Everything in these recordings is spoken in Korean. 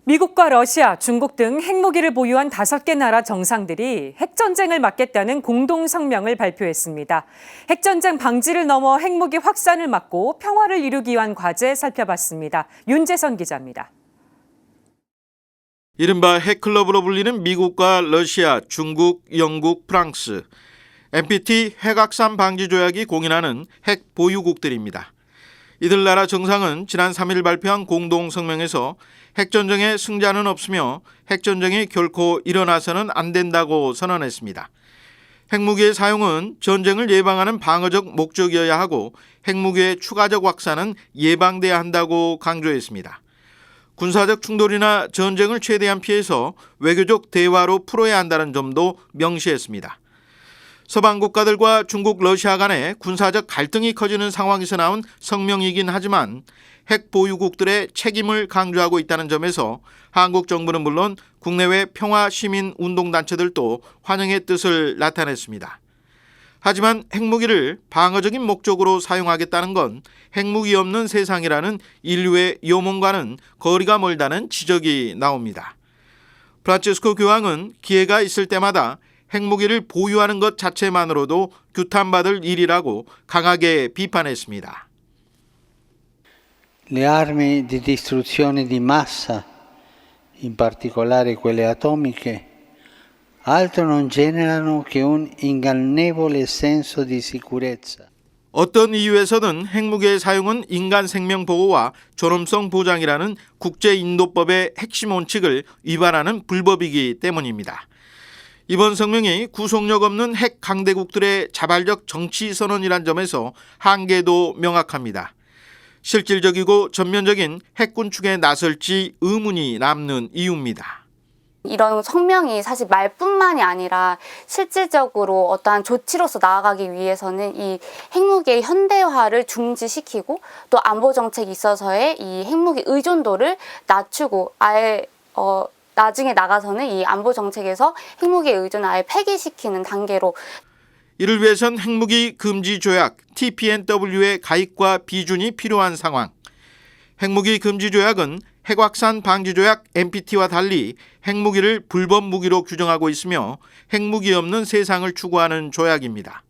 미국과 러시아, 중국 등 핵무기를 보유한 5개 나라 정상들이 핵전쟁을 막겠다는 공동 성명을 발표했습니다. 핵전쟁 방지를 넘어 핵무기 확산을 막고 평화를 이루기 위한 과제 살펴봤습니다. 윤재선 기자입니다. 이른바 핵클럽으로 불리는 미국과 러시아, 중국, 영국, 프랑스, NPT 핵확산 방지 조약이 공인하는 핵 보유국들입니다. 이들 나라 정상은 지난 3일 발표한 공동 성명에서 핵전쟁의 승자는 없으며 핵전쟁이 결코 일어나서는 안 된다고 선언했습니다. 핵무기의 사용은 전쟁을 예방하는 방어적 목적이어야 하고 핵무기의 추가적 확산은 예방돼야 한다고 강조했습니다. 군사적 충돌이나 전쟁을 최대한 피해서 외교적 대화로 풀어야 한다는 점도 명시했습니다. 서방 국가들과 중국, 러시아 간의 군사적 갈등이 커지는 상황에서 나온 성명이긴 하지만 핵 보유국들의 책임을 강조하고 있다는 점에서 한국 정부는 물론 국내외 평화 시민 운동단체들도 환영의 뜻을 나타냈습니다. 하지만 핵무기를 방어적인 목적으로 사용하겠다는 건 핵무기 없는 세상이라는 인류의 요몽과는 거리가 멀다는 지적이 나옵니다. 프란치스코 교황은 기회가 있을 때마다 핵무기를 보유하는 것 자체만으로도 규탄받을 일이라고 강하게 비판했습니다. Le armi di distruzione di massa, in particolare quelle atomiche, altro non generano che un ingannevole senso di sicurezza. 어떤 이유에서는 핵무기의 사용은 인간 생명 보호와 존엄성 보장이라는 국제인도법의 핵심 원칙을 위반하는 불법이기 때문입니다. 이번 성명이 구속력 없는 핵 강대국들의 자발적 정치 선언이란 점에서 한계도 명확합니다. 실질적이고 전면적인 핵 군축에 나설지 의문이 남는 이유입니다. 이런 성명이 사실 말뿐만이 아니라 실질적으로 어떠한 조치로서 나아가기 위해서는 이 핵무기의 현대화를 중지시키고 또 안보 정책에 있어서의 이 핵무기 의존도를 낮추고 아예 나중에 나가서는 이 안보 정책에서 핵무기의 의존을 아예 폐기시키는 단계로. 이를 위해선 핵무기 금지 조약 TPNW의 가입과 비준이 필요한 상황. 핵무기 금지 조약은 핵확산 방지 조약 NPT와 달리 핵무기를 불법 무기로 규정하고 있으며 핵무기 없는 세상을 추구하는 조약입니다.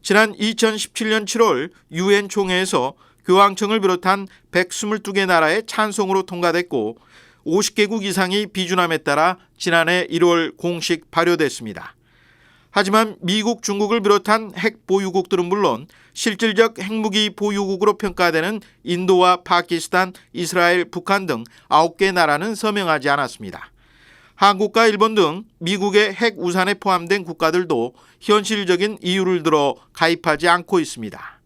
지난 2017년 7월 UN 총회에서 교황청을 비롯한 122개 나라의 찬송으로 통과됐고 50개국 이상이 비준함에 따라 지난해 1월 공식 발효됐습니다. 하지만 미국, 중국을 비롯한 핵 보유국들은 물론 실질적 핵무기 보유국으로 평가되는 인도와 파키스탄, 이스라엘, 북한 등 9개 나라는 서명하지 않았습니다. 한국과 일본 등 미국의 핵 우산에 포함된 국가들도 현실적인 이유를 들어 가입하지 않고 있습니다.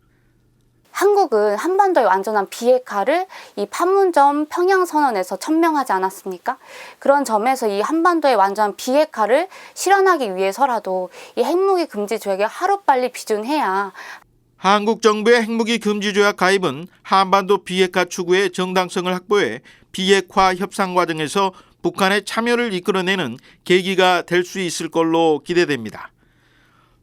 한국은 한반도의 완전한 비핵화를 이 판문점 평양선언에서 천명하지 않았습니까? 그런 점에서 이 한반도의 완전한 비핵화를 실현하기 위해서라도 이 핵무기 금지 조약에 하루빨리 비준해야. 한국 정부의 핵무기 금지 조약 가입은 한반도 비핵화 추구의 정당성을 확보해 비핵화 협상 과정에서 북한의 참여를 이끌어내는 계기가 될 수 있을 걸로 기대됩니다.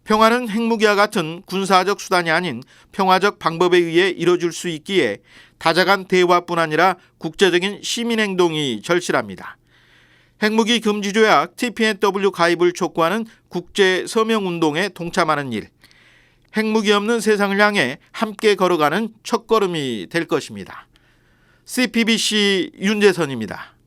평화는 핵무기와 같은 군사적 수단이 아닌 평화적 방법에 의해 이뤄질 수 있기에 다자간 대화뿐 아니라 국제적인 시민행동이 절실합니다. 핵무기 금지 조약 TPNW 가입을 촉구하는 국제 서명운동에 동참하는 일, 핵무기 없는 세상을 향해 함께 걸어가는 첫걸음이 될 것입니다. CPBC 윤재선입니다.